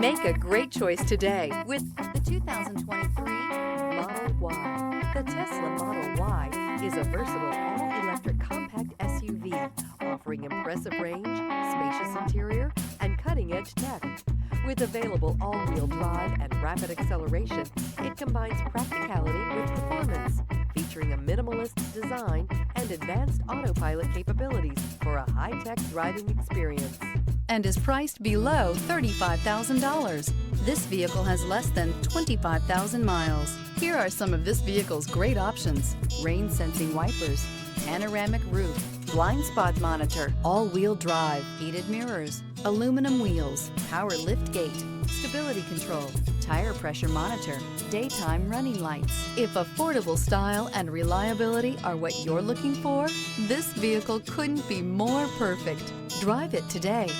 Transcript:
Make a great choice today with the 2023 Model Y. The Tesla Model Y is a versatile all-electric compact SUV offering impressive range, spacious interior, and cutting-edge tech. With available all-wheel drive and rapid acceleration, it combines practicality with performance, featuring a minimalist design and advanced autopilot capabilities for a high-tech driving experience. And is priced below $35,000. This vehicle has less than 25,000 miles. Here are some of this vehicle's great options: rain-sensing wipers, panoramic roof, blind spot monitor, all-wheel drive, heated mirrors, aluminum wheels, power liftgate, stability control, tire pressure monitor, daytime running lights. If affordable style and reliability are what you're looking for, this vehicle couldn't be more perfect. Drive it today.